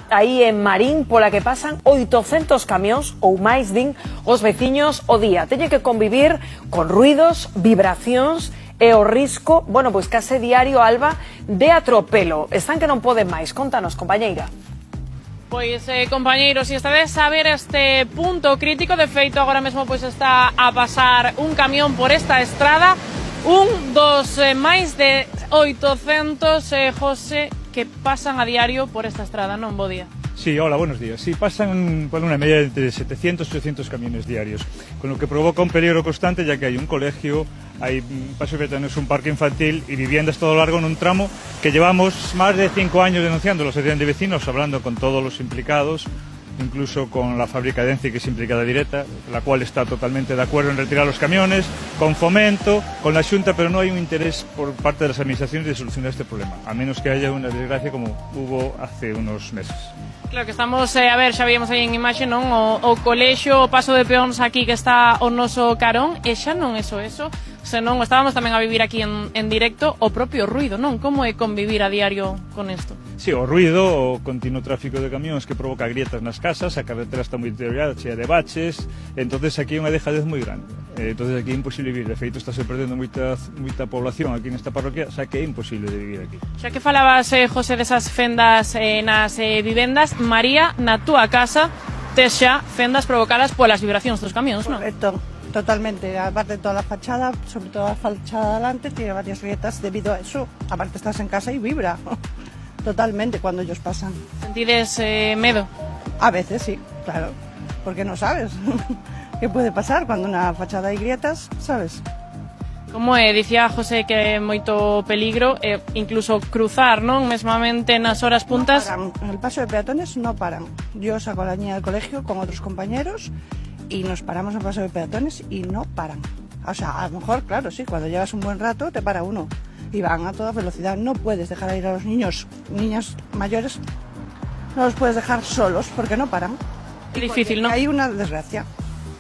Aí en Marín, pola que pasan 800 camións ou máis, din os veciños o día. Teñen que convivir con ruidos, vibracións e o risco, bueno, pois case diario, Alba, de atropelo. Están que non poden máis. Contanos, compañeira. Pois, compañeiros, se estades a ver este punto crítico, de feito, agora mesmo pois está a pasar un camión por esta estrada, un dos máis de 800, José, que pasan a diario por esta estrada, non? Bo día. Sí, hola, buenos días. Sí, pasan por una media de 700 y 800 camiones diarios, con lo que provoca un peligro constante, ya que hay un colegio, hay paso de peatones, un parque infantil y viviendas todo largo en un tramo que llevamos más de 5 años denunciando la asociación de vecinos, hablando con todos los implicados, incluso con la fábrica de ENCE, que es implicada directa, la cual está totalmente de acuerdo en retirar los camiones, con Fomento, con la Xunta, pero no hay un interés por parte de las administraciones de solucionar este problema, a menos que haya una desgracia como hubo hace unos meses. Claro que estamos, a ver, xa víamos aí en imaxe, non? O colexio, o paso de peóns aquí que está o noso carón, e xa non é só eso, senón estábamos tamén a vivir aquí en directo o propio ruido, non? Como é convivir a diario con isto? Sí, o ruido, o continuo tráfico de camións que provoca grietas nas casas, a carretera está moi deteriorada, chea de baches, entonces aquí hai unha dejadez moi grande. Entonces aquí é imposible vivir, de feito está se perdendo moita población aquí nesta parroquia, xa que é imposible de vivir aquí. Xa que falabas, José, desas fendas nas vivendas, María, na túa casa tes xa fendas provocadas polas vibracións dos camións, non? Correcto, totalmente. Aparte de toda la fachada, sobre todo la fachada de adelante, tiene varias grietas debido a eso. Aparte estás en casa y vibra totalmente cuando ellos pasan. Sentides medo? A veces sí, claro, porque no sabes qué puede pasar cuando una fachada hay grietas, ¿sabes? Como é, dicía José que é moito peligro, incluso cruzar, non? Mesmamente nas horas puntas. No paran. En el paso de peatones no paran. Yo saco a la niña del colegio con otros compañeros y nos paramos en el paso de peatones y no paran. O sea, a lo mejor, claro, sí, cuando llevas un buen rato te para uno y van a toda velocidad. No puedes dejar ir a los niños mayores, no los puedes dejar solos porque no paran. É difícil, non? Hay una desgracia,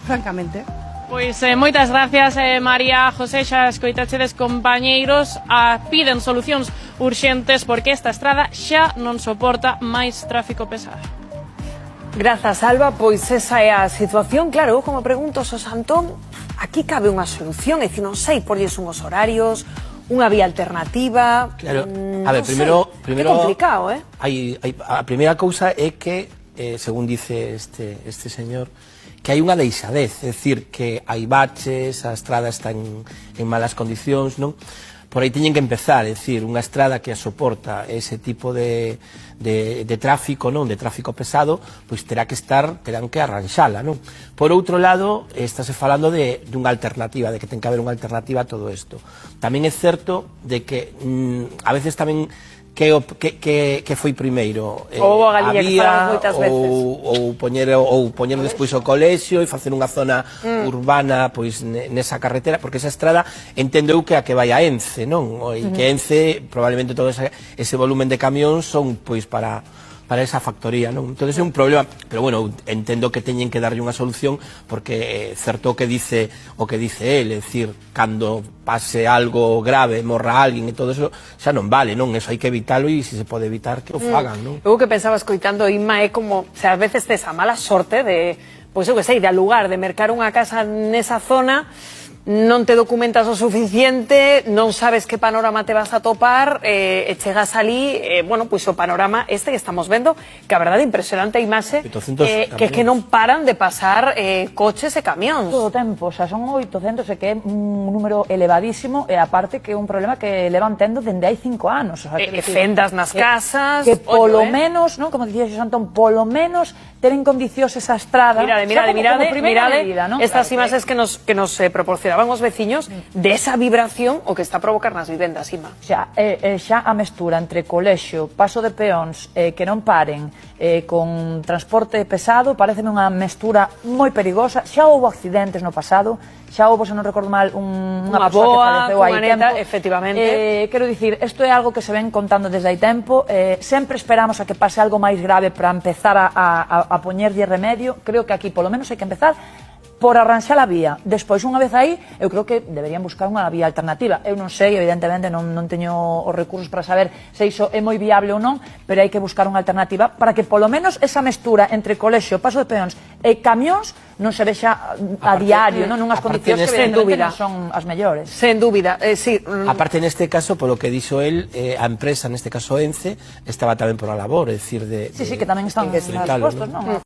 francamente. Pois moitas gracias, María, José, xa escoitachedes, compañeiros, piden solucións urxentes porque esta estrada xa non soporta máis tráfico pesado. Grazas, Alba, pois esa é a situación. Claro, eu como pregunto, Antón, aquí cabe unha solución, é dicir, non sei, porlles unhos horarios, unha vía alternativa. Claro, a ver, primeiro é complicado, a primeira cousa é que, según dice este señor, que hai unha deixadez, é dicir, que hai baches, a estrada está en malas condicións, non? Por aí teñen que empezar, é dicir, unha estrada que soporta ese tipo de tráfico, non? De tráfico pesado, pois terán que arranxala, non? Por outro lado, estáse falando dunha alternativa, de que ten que haber unha alternativa a todo isto. Tamén é certo de que a veces tamén que foi primeiro, a vía ou poñer despois o colexio e facer unha zona urbana pois nesa carretera, porque esa estrada entendo eu que a que vai a Ence, non? E que Ence, probablemente todo ese volumen de camións son pois para esa factoría, non? Entón é un problema, pero bueno, entendo que teñen que darlle unha solución, porque certo o que dice él, é dicir, cando pase algo grave, morra alguén e todo eso, xa non vale, non? Eso hai que evitalo e se pode evitar que o fagan, non? Eu que pensaba escoitando, Inma, é como, se ás veces tes a mala sorte de, pois eu que sei, de alugar, de mercar unha casa nesa zona, non te documentas o suficiente, non sabes que panorama te vas a topar, e chegas ali, bueno, pois o panorama este que estamos vendo, que a verdade impresionante a imaxe, que non paran de pasar coches e camións. Todo o tempo, xa son 800, que é un número elevadísimo, e aparte que é un problema que levan tendo dende hai 5 anos. Fendas nas casas... Que polo menos, non, como dicía Antón, polo menos ter en condicións esa estrada... Mirade, estas imaxes que nos proporcionaban os veciños de esa vibración o que está a provocar nas vivendas, Ima. Xa a mestura entre colexio, paso de peóns, que non paren, con transporte pesado, pareceme unha mestura moi perigosa. Xa houve accidentes no pasado, xa houve, se non recordo mal, unha persoa que faleceu hai tempo. Efectivamente. Quero dicir, isto é algo que se ven contando desde hai tempo, sempre esperamos a que pase algo máis grave para empezar a poñerlle remedio. Creo que aquí, polo menos, hai que empezar por arranxar a vía. Despois, unha vez aí, eu creo que deberían buscar unha vía alternativa. Eu non sei, evidentemente, non teño os recursos para saber se iso é moi viable ou non, pero hai que buscar unha alternativa para que, polo menos, esa mestura entre colexio, paso de peóns e camións non se vexa a diario, non unhas condicións que, evidentemente, non son as mellores. Sen dúbida, sí. Aparte, neste caso, polo que dixo él, a empresa, neste caso ENCE, estaba tamén por a labor, é dicir, de... Sí, que tamén están expostos, non?